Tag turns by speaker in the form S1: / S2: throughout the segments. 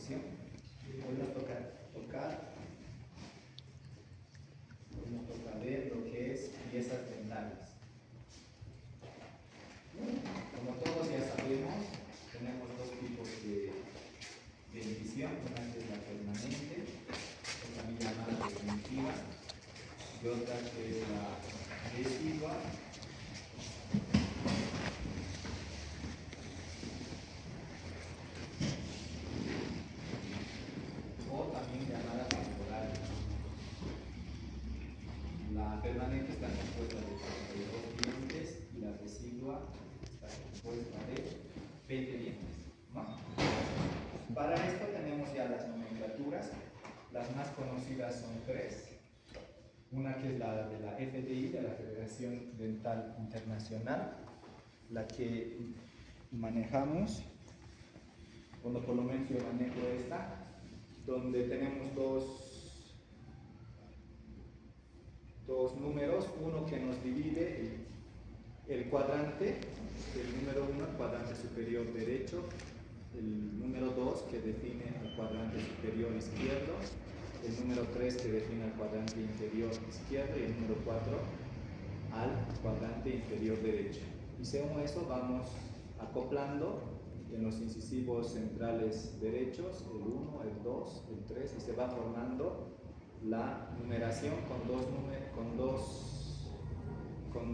S1: lección. Hoy nos toca ver lo que es piezas dentales. Como todos ya sabemos, tenemos dos tipos de dentición. Una que es la permanente, que también llamada definitiva, y otra que es la residua, o también llamada temporal. La permanente está compuesta de 42 dientes y la residua está compuesta de 20 dientes, ¿no? Para esto tenemos ya las nomenclaturas. Las más conocidas son tres. Una que es la de la FDI, de la Federación Dental Internacional, la que manejamos, bueno, por lo menos yo manejo esta, donde tenemos dos números, uno que nos divide el cuadrante, el número 1, el cuadrante superior derecho, el número 2 que define el cuadrante superior izquierdo, el número 3 que define el cuadrante inferior izquierdo y el número 4 al cuadrante inferior derecho. Y según eso vamos acoplando en los incisivos centrales derechos, el 1, el 2, el 3, y se va formando la numeración con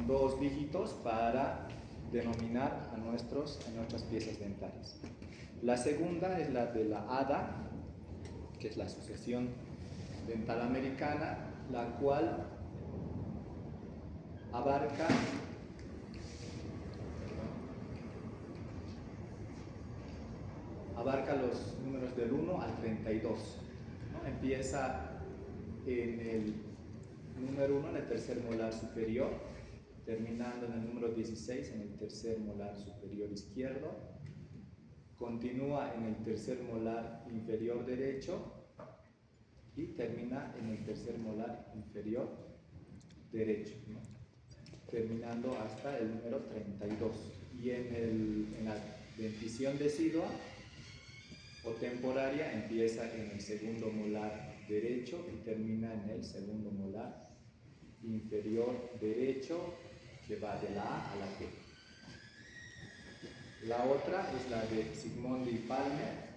S1: dos dígitos para denominar a nuestras piezas dentales. La segunda es la de la ADA, que es la Asociación Dental Americana, la cual abarca los números del 1 al 32, ¿no? Empieza en el número 1, en el tercer molar superior, terminando en el número 16, en el tercer molar superior izquierdo, continúa en el tercer molar inferior derecho y termina en el tercer molar inferior derecho, ¿no? Terminando hasta el número 32. Y en la dentición decidua o temporaria empieza en el segundo molar derecho y termina en el segundo molar inferior derecho, que va de la A a la T. La otra es la de Zsigmondy y Palmer,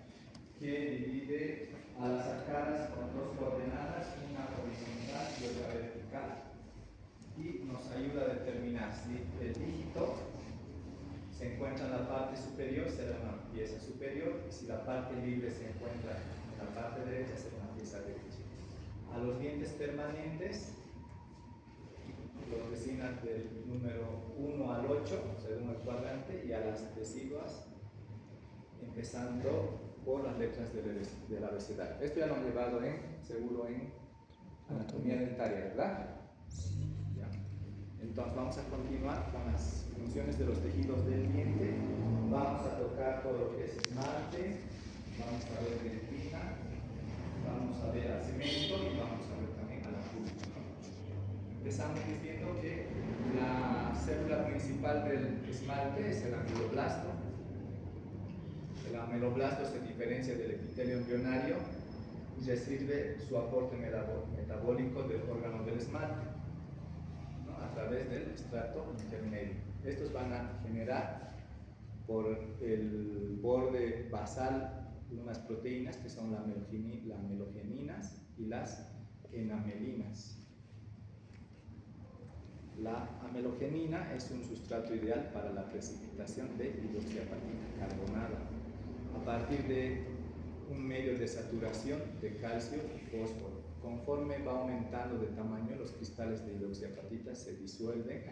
S1: que divide a las arcadas con dos coordenadas, una horizontal y otra vertical, y nos ayuda a determinar si el dígito se encuentra en la parte superior, será una pieza superior, y si la parte libre se encuentra en la parte derecha, será una pieza derecha. A los dientes permanentes los designan del número 1 al 8, según el cuadrante, y a las deciduas empezando por las letras del abecedario. Esto ya lo han llevado seguro en anatomía dentaria, ¿verdad? Ya. Entonces vamos a continuar con las funciones de los tejidos del diente. Vamos a tocar todo lo que es esmalte, vamos a ver dentina, vamos a ver al cemento y vamos a ver también a la pulpa. Empezamos diciendo que la célula principal del esmalte es el ameloblasto. El ameloblasto se diferencia del epitelio embrionario y recibe su aporte metabólico del órgano del esmalte, ¿no? A través del estrato intermedio. Estos van a generar por el borde basal unas proteínas que son las amelogeninas y las enamelinas. La amelogenina es un sustrato ideal para la precipitación de hidroxiapatita carbonada a partir de un medio de saturación de calcio y fósforo. Conforme va aumentando de tamaño, los cristales de hidroxiapatita se disuelven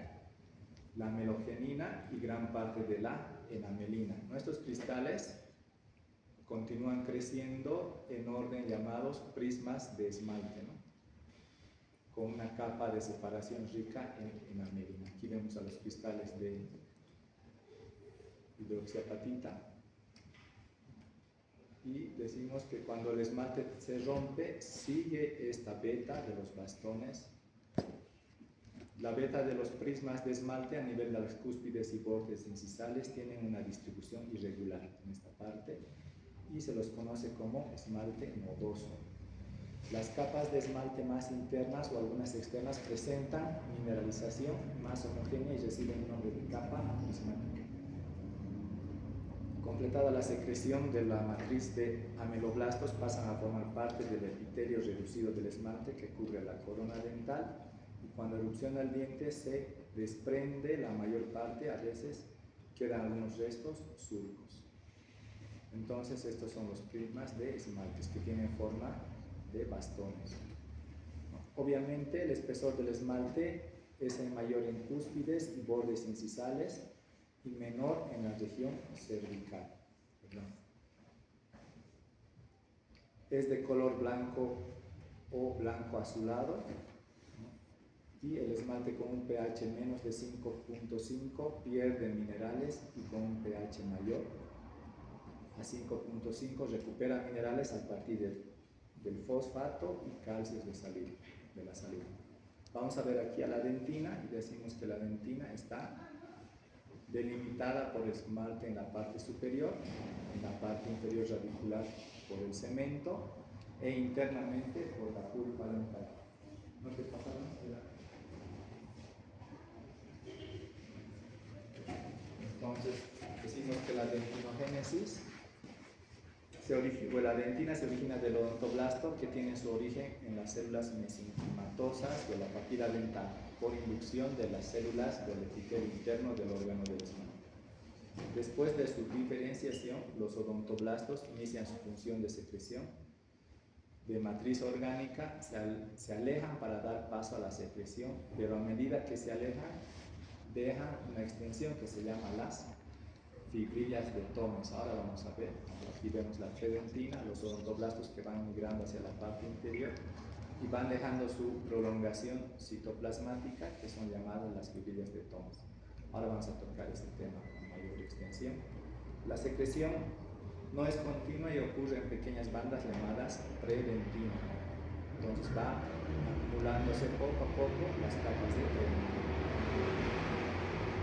S1: la amelogenina y gran parte de la enamelina. Nuestros cristales continúan creciendo en orden llamados prismas de esmalte, ¿no? Con una capa de separación rica en enamelina. Aquí vemos a los cristales de hidroxiapatita. Y decimos que cuando el esmalte se rompe, sigue esta beta de los bastones. La beta de los prismas de esmalte a nivel de las cúspides y bordes incisales tienen una distribución irregular en esta parte. y se los conoce como esmalte nodoso. Las capas de esmalte más internas o algunas externas presentan mineralización más homogénea y reciben el nombre de capa prismática. Completada la secreción de la matriz de ameloblastos, pasan a formar parte del epitelio reducido del esmalte que cubre la corona dental, y cuando erupciona el diente se desprende la mayor parte, a veces quedan algunos restos surcos. Entonces estos son los prismas de esmaltes que tienen forma de bastones. Obviamente el espesor del esmalte es el mayor en cúspides y bordes incisales y menor en la región cervical. Es de color blanco o blanco azulado, y el esmalte con un pH menos de 5.5 pierde minerales, y con un pH mayor a 5.5 recupera minerales a partir del fosfato y calcios de la saliva. Vamos a ver aquí a la dentina y decimos que la dentina está delimitada por esmalte en la parte superior, en la parte inferior radicular por el cemento e internamente por la pulpa dental. ¿No te pasa nada? Entonces, decimos que la dentinogénesis la dentina se origina del odontoblasto, que tiene su origen en las células mesenquimatosas de la papila dental por inducción de las células del epitelio interno del órgano del esmalte. Después de su diferenciación, los odontoblastos inician su función de secreción de matriz orgánica, se alejan para dar paso a la secreción, pero a medida que se alejan, dejan una extensión que se llama las fibrillas de Thomas. Ahora vamos a ver, aquí vemos la predentina, los odontoblastos que van migrando hacia la parte interior y van dejando su prolongación citoplasmática, que son llamadas las fibrillas de Thomas. Ahora vamos a tocar este tema con mayor extensión. La secreción no es continua y ocurre en pequeñas bandas llamadas predentina. Entonces va acumulándose poco a poco las capas de predentina.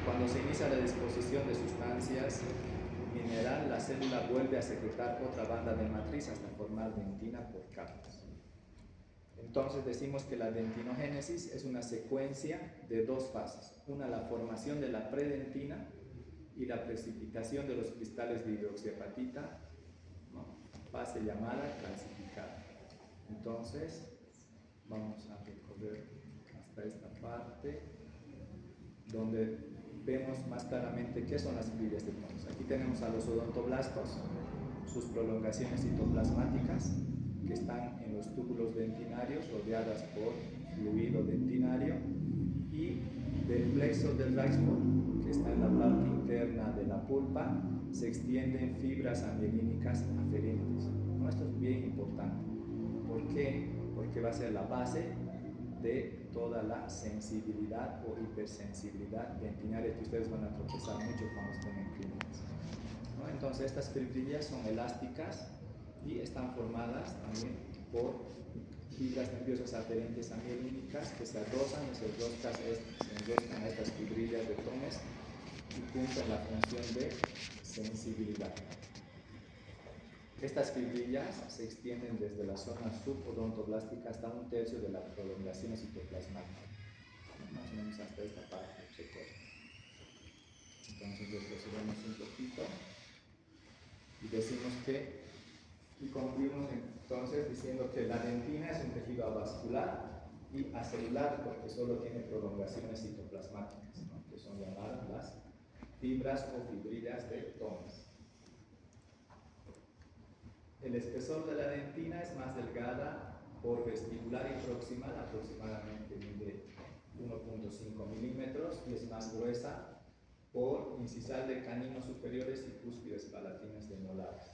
S1: Cuando se inicia la disposición de sustancias mineral, la célula vuelve a secretar otra banda de matriz hasta formar dentina por capas. Entonces decimos que la dentinogénesis es una secuencia de dos fases. Una, la formación de la predentina y la precipitación de los cristales de hidroxiapatita, ¿no? Fase llamada calcificada. Entonces vamos a recorrer hasta esta parte donde vemos más claramente qué son las fibrillas de Thomas. Aquí tenemos a los odontoblastos, sus prolongaciones citoplasmáticas que están en los túbulos dentinarios rodeadas por fluido dentinario, y del plexo del Reisford, que está en la parte interna de la pulpa, se extienden fibras amielínicas aferentes. ¿No? Esto es bien importante. ¿Por qué? Porque va a ser la base de toda la sensibilidad o hipersensibilidad dentinaria que ustedes van a tropezar mucho cuando estén en clínicas, ¿no? Entonces estas fibrillas son elásticas y están formadas también por fibras nerviosas aferentes amielínicas que se adosan y se enroscan a estas fibrillas de Thomas y cumplen la función de sensibilidad. Estas fibrillas se extienden desde la zona subodontoblastica hasta 1/3 de la prolongación citoplasmática, más o menos hasta esta parte se corta. Entonces retrocedemos un poquito y decimos que, y concluimos entonces diciendo que la dentina es un tejido avascular y acelular porque solo tiene prolongaciones citoplasmáticas, ¿no? Que son llamadas las fibras o fibrillas de Thomas. El espesor de la dentina es más delgada por vestibular y proximal, aproximadamente mide 1.5 milímetros, y es más gruesa por incisal de caninos superiores y cúspides palatinas de molares,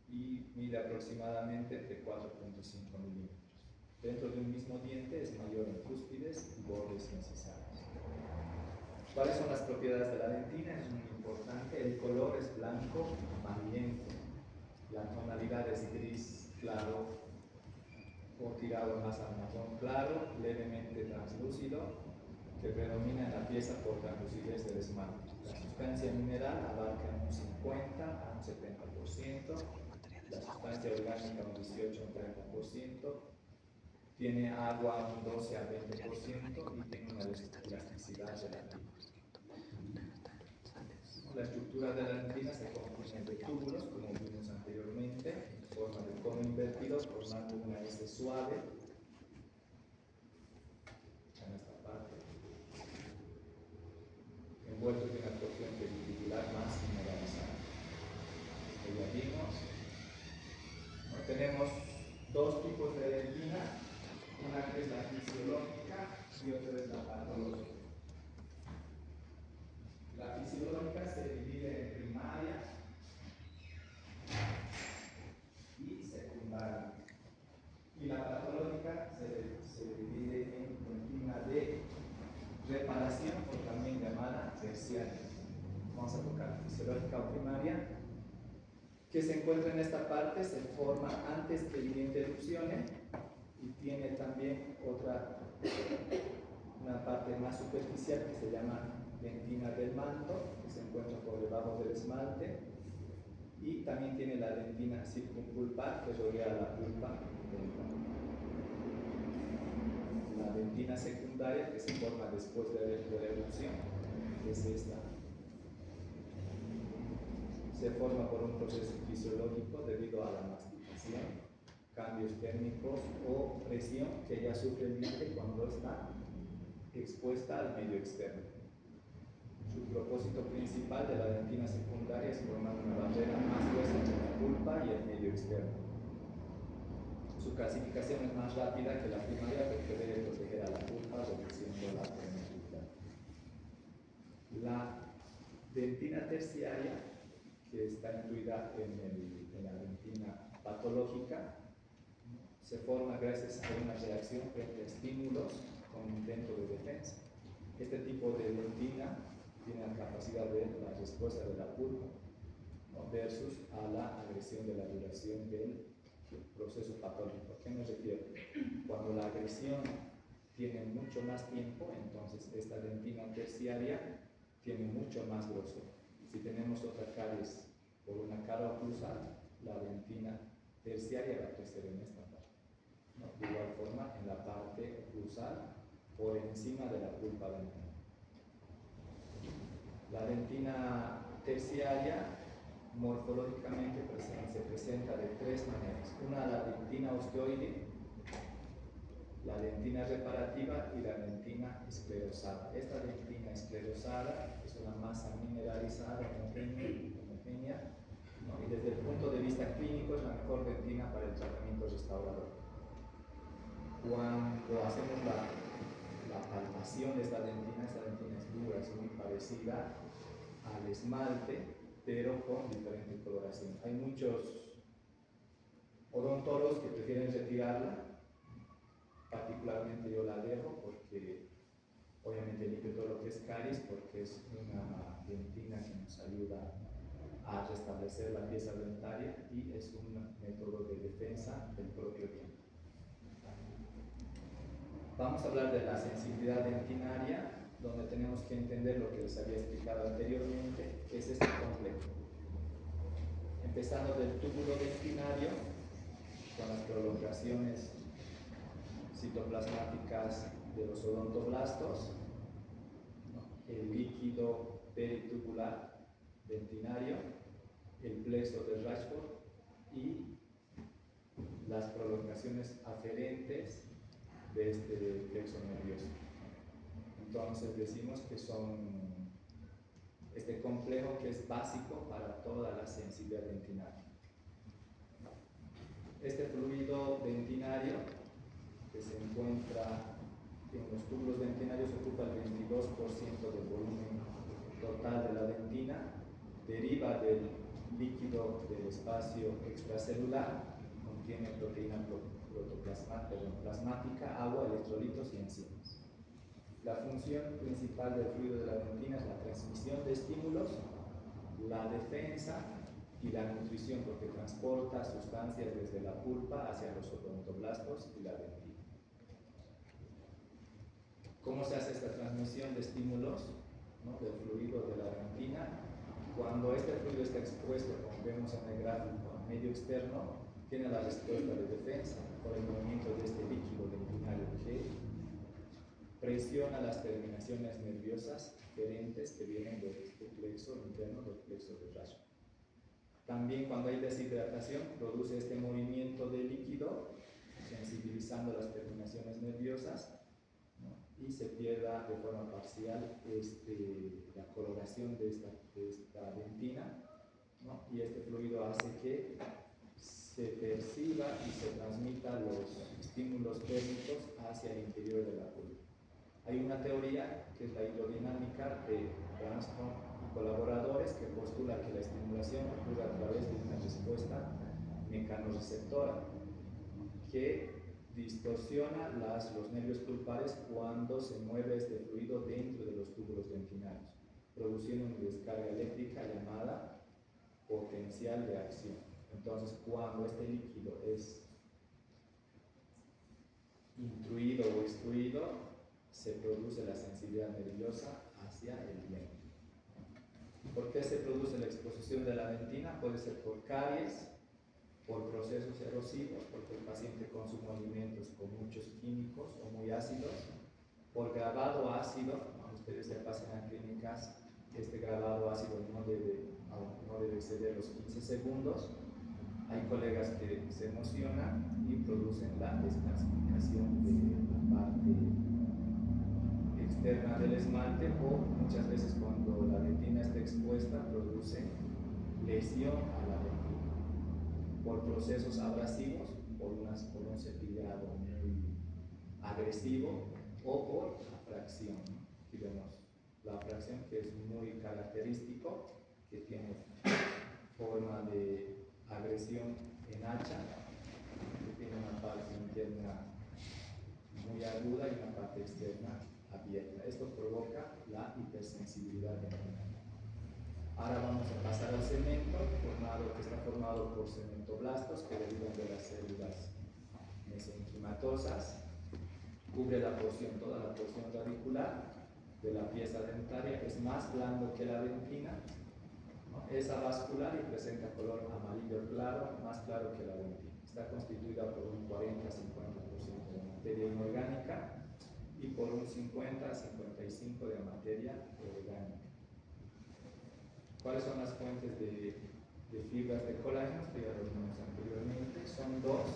S1: y mide aproximadamente entre 4.5 milímetros. Dentro de un mismo diente es mayor en cúspides y bordes incisales. ¿Cuáles son las propiedades de la dentina? Es muy importante. El color es blanco amarillento. La tonalidad es gris claro o tirado más al marrón claro, levemente translúcido, que predomina en la pieza por translucidez del esmalte. La sustancia mineral abarca un 50 a un 70%, la sustancia orgánica un 18 a un 30%, tiene agua un 12 a 20% y tiene una elasticidad relativa. La estructura de la dentina se compone de túbulos, como vimos anteriormente, en forma de cono invertido, formando una S suave en esta parte, envuelto en una porción pericular más mineralizada. Ya vimos. Tenemos dos tipos de dentina, una que es la fisiológica y otra es la patológica. La fisiológica se divide en primaria y secundaria. Y la patológica se divide en dentina de reparación, o también llamada terciaria. Vamos a tocar fisiológica o primaria, que se encuentra en esta parte, se forma antes que el diente erupcione y tiene también una parte más superficial que se llama dentina del manto, que se encuentra por debajo del esmalte, y también tiene la dentina circunpulpar que rodea la pulpa del manto. La dentina secundaria, que se forma después de la erupción, es esta. Se forma por un proceso fisiológico debido a la masticación, cambios térmicos o presión que ya sufre el diente cuando está expuesta al medio externo. Su propósito principal de la dentina secundaria es formar una barrera más gruesa entre la pulpa y el medio externo. Su clasificación es más rápida que la primaria porque debe proteger a la pulpa reduciendo la permeabilidad. La dentina terciaria, que está incluida en la dentina patológica, se forma gracias a una reacción frente a estímulos con intento de defensa. Este tipo de dentina tiene la capacidad de la respuesta de la pulpa, ¿no?, versus a la agresión de la duración del proceso patológico. ¿A qué me refiero? Cuando la agresión tiene mucho más tiempo, entonces esta dentina terciaria tiene mucho más grosor. Si tenemos otra caries por una cara oclusal, la dentina terciaria va a crecer en esta parte, ¿no? De igual forma, en la parte oclusal por encima de la pulpa dental. La dentina terciaria morfológicamente se presenta de tres maneras. Una, la dentina osteoide, la dentina reparativa y la dentina esclerosada. Esta dentina esclerosada es una masa mineralizada homogénea, ¿no? Y desde el punto de vista clínico es la mejor dentina para el tratamiento restaurador. Cuando hacemos la palpación de esta dentina es dura, es muy parecida al esmalte, pero con diferente coloración. Hay muchos odontólogos que prefieren retirarla, particularmente yo la dejo porque obviamente limpio todo lo que es caries, porque es una dentina que nos ayuda a restablecer la pieza dentaria y es un método de defensa del propio diente. Vamos a hablar de la sensibilidad dentinaria, donde tenemos que entender lo que les había explicado anteriormente, que es este complejo. Empezando del túbulo dentinario, con las prolongaciones citoplasmáticas de los odontoblastos, el líquido peritubular dentinario, el plexo de Rashford y las prolongaciones aferentes de este plexo nervioso. Entonces decimos que son este complejo que es básico para toda la sensibilidad dentinaria. Este fluido dentinario que se encuentra en los túbulos dentinarios ocupa el 22% del volumen total de la dentina, deriva del líquido del espacio extracelular, contiene proteína plasmática, agua, electrolitos y enzimas. La función principal del fluido de la dentina es la transmisión de estímulos, la defensa y la nutrición, porque transporta sustancias desde la pulpa hacia los odontoblastos y la dentina. ¿Cómo se hace esta transmisión de estímulos, ¿no?, del fluido de la dentina? Cuando este fluido está expuesto con B1 vemos en el gráfico, medio externo, tiene la respuesta de defensa por el movimiento de este líquido dentinario que presiona las terminaciones nerviosas diferentes que vienen del plexo interno del plexo de Rasch. También cuando hay deshidratación produce este movimiento de líquido sensibilizando las terminaciones nerviosas, ¿no? Y se pierda de forma parcial la coloración de esta dentina, ¿no? Y este fluido hace que se perciba y se transmita los estímulos térmicos hacia el interior de la pulpa. Hay una teoría que es la hidrodinámica de Branston y colaboradores que postula que la estimulación ocurre a través de una respuesta mecanorreceptora que distorsiona los nervios pulpares cuando se mueve este fluido dentro de los túbulos dentinarios, produciendo una descarga eléctrica llamada potencial de acción. Entonces, cuando este líquido es intruido o extruido, se produce la sensibilidad nerviosa hacia el diente. ¿Por qué se produce la exposición de la dentina? Puede ser por caries, por procesos erosivos, porque el paciente consume alimentos con muchos químicos o muy ácidos, por grabado ácido. Ustedes ya pasan a clínicas, este grabado ácido no debe exceder los 15 segundos. Hay colegas que se emocionan y producen la descalcificación de la parte externa del esmalte, o muchas veces cuando la dentina está expuesta produce lesión a la dentina por procesos abrasivos, por un cepillado muy agresivo o por afracción. Aquí vemos la afracción, que es muy característico, que tiene forma de agresión en hacha, que tiene una parte interna muy aguda y una parte externa abierta. Esto provoca la hipersensibilidad dentina. Ahora vamos a pasar al cemento, que está formado por cementoblastos que derivan de las células mesenquimatosas. Cubre toda la porción radicular de la pieza dentaria, es más blando que la dentina, ¿no? Es avascular y presenta color amarillo claro, más claro que la dentina. Está constituida por un 40-50% de materia inorgánica y por un 50-55% de materia orgánica. ¿Cuáles son las fuentes de fibras de colágeno? Que ya lo vimos anteriormente. Son dos,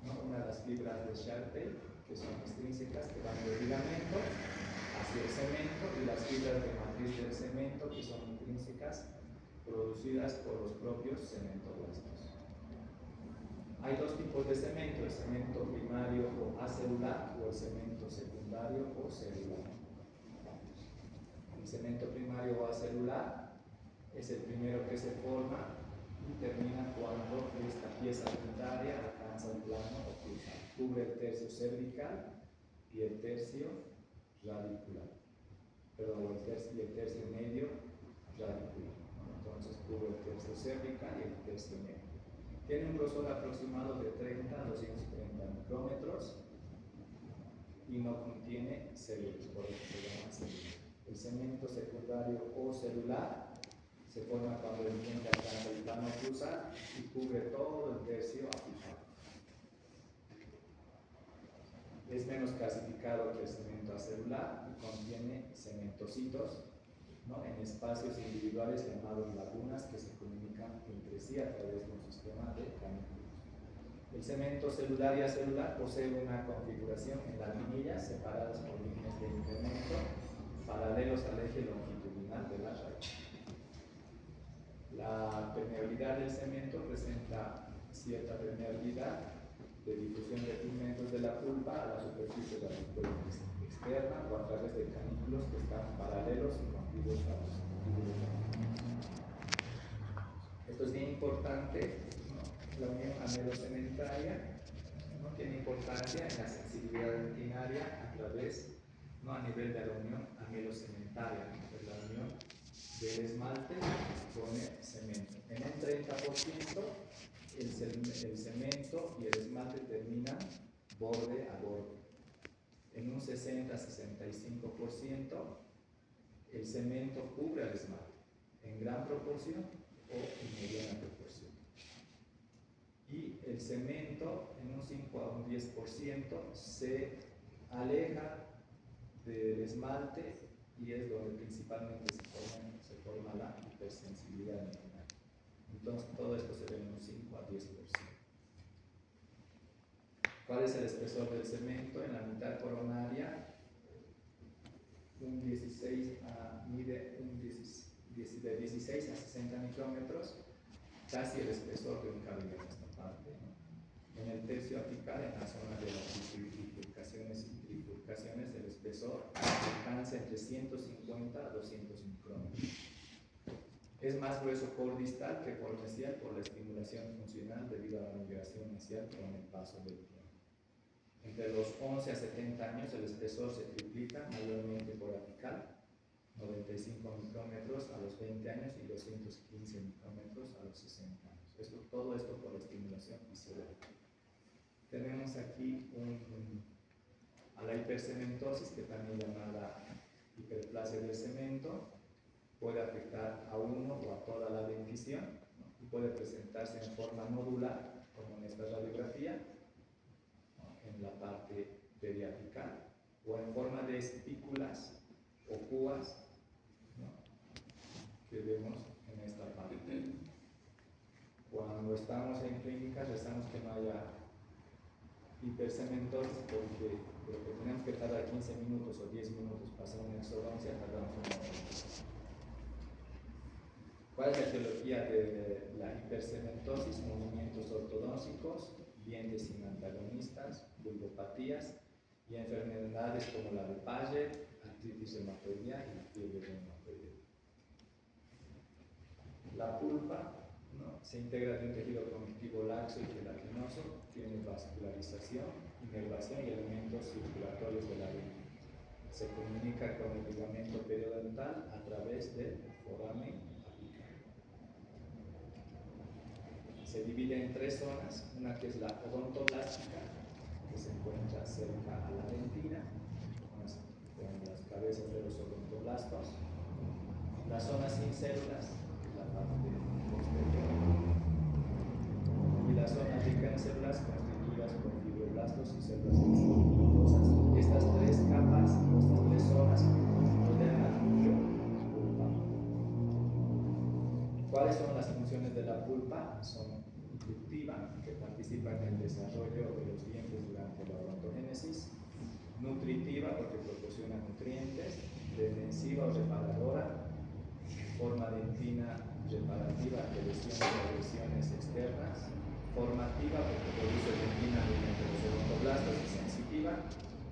S1: ¿no? Una de las fibras de Sharpey, que son extrínsecas, que van del ligamento hacia el cemento, y las fibras de matriz del cemento, que son intrínsecas, producidas por los propios cementoblastos. Hay dos tipos de cemento: el cemento primario o acelular, o el cemento secundario o celular. El cemento primario o acelular es el primero que se forma y termina cuando esta pieza dentaria alcanza el plano oclusal. Cubre el tercio cervical y el tercio radicular. Perdón, y el tercio medio radicular. Entonces cubre el tercio cervical y el tercio medio. Tiene un grosor aproximado de 30 a 230 micrómetros y no contiene células, por eso se llama celular. El cemento secundario o celular se forma cuando el diente alcanza el plano oclusal y cubre todo el tercio apical. Es menos calcificado que el cemento acelular y contiene cementocitos, ¿no? En espacios individuales llamados lagunas, que se comunican entre sí a través de un sistema de canículos. El cemento celular y acelular posee una configuración en laminillas separadas por líneas de incremento paralelos al eje longitudinal de la raíz. La permeabilidad del cemento presenta cierta permeabilidad de difusión de pigmentos de la pulpa a la superficie de la pulpa externa o a través de canículos que están paralelos y contiguos a los túbulos. Esto es bien importante, ¿no? La unión anelocementaria no tiene importancia en la sensibilidad dentinaria a través, no a nivel de la unión anelocementaria, es la unión del esmalte con el cemento. En un 30% el cemento y el esmalte terminan borde a borde. En un 60-65% el cemento cubre al esmalte, en gran proporción o en mediana proporción. el cemento en un 5 a un 10% se aleja del esmalte y es donde principalmente se forma la hipersensibilidad mineral. Entonces todo esto se ve en un 5 a 10%. ¿Cuál es el espesor del cemento? En la mitad coronaria mide de 16 a 60 micrómetros, casi el espesor de un cabello en esta parte, ¿no? En el tercio apical, en la zona de las bifurcaciones y trifurcaciones, el espesor alcanza entre 150 a 200 micrómetros. Es más grueso por distal que por mesial por la estimulación funcional debido a la migración mesial con el paso del tiempo. Entre los 11 a 70 años el espesor se triplica mayormente por apical, 95 micrómetros a los 20 años y 215 micrómetros a los 60 años. Todo esto por la estimulación visceral. Tenemos aquí a la hipercementosis, que también llamada hiperplasia del cemento, puede afectar a uno o a toda la dentición, ¿no? Y puede presentarse en forma nodular, como en esta radiografía, ¿no? En la parte periapical, o en forma de espículas o púas, ¿no? Que vemos en esta parte. Cuando estamos en clínica rezamos que no haya hipercementosis porque lo que tenemos que tardar 15 minutos o 10 minutos para hacer una exodoncia, tardamos un momento. ¿Cuál es la etiología de la hipercementosis? Movimientos ortodóncicos, dientes sin antagonistas, bulbopatías y enfermedades como la de Paget, artritis reumatoidea y fiebre reumatoidea. La pulpa, ¿no?, se integra de un tejido conectivo laxo y gelatinoso, tiene vascularización, inervación y elementos circulatorios de la lengua. Se comunica con el ligamento periodontal a través del foramen apical. Se divide en tres zonas, una que es la odontoblástica, que se encuentra cerca a la dentina, con las cabezas de los odontoblastos. La zona sin células, que es la parte posterior, y la zona rica en células constituidas por fibroblastos y células extracelulosas. Estas tres capas, estas tres zonas, rodean al núcleo pulpar. ¿Cuáles son las funciones de la pulpa? Son inductiva, que participa en el desarrollo de los dientes durante la odontogénesis; nutritiva, porque proporciona nutrientes; defensiva o reparadora, forma dentina reparativa de lesiones y agresiones externas; formativa, porque produce dentina mediante los odontoblastos; y sensitiva,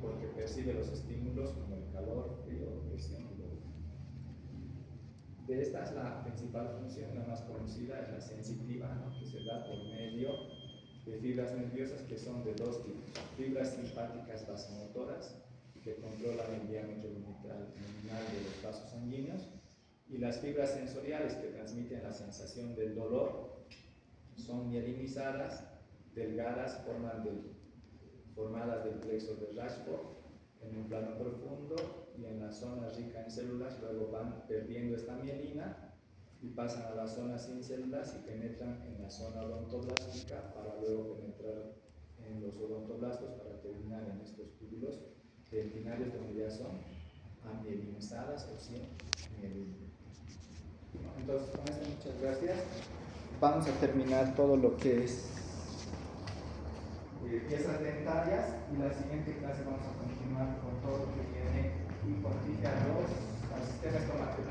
S1: porque percibe los estímulos como el calor, frío, presión y dolor. De estas, la principal función, la más conocida, es la sensitiva, ¿no?, que se da por medio de fibras nerviosas que son de dos tipos: fibras simpáticas vasomotoras, que controlan el diámetro nominal de los vasos sanguíneos, y las fibras sensoriales, que transmiten la sensación del dolor. Son mielinizadas, delgadas, formadas del plexo de Rashford en un plano profundo y en la zona rica en células. Luego van perdiendo esta mielina y pasan a la zona sin células y penetran en la zona odontoblástica para luego penetrar en los odontoblastos para terminar en estos túbulos dentinarios, donde ya son amielinizadas o sin mielina. Entonces, con esto, muchas gracias. Vamos a terminar todo lo que es piezas dentarias, y la siguiente clase vamos a continuar con todo lo que viene y corrige al sistema estomacal.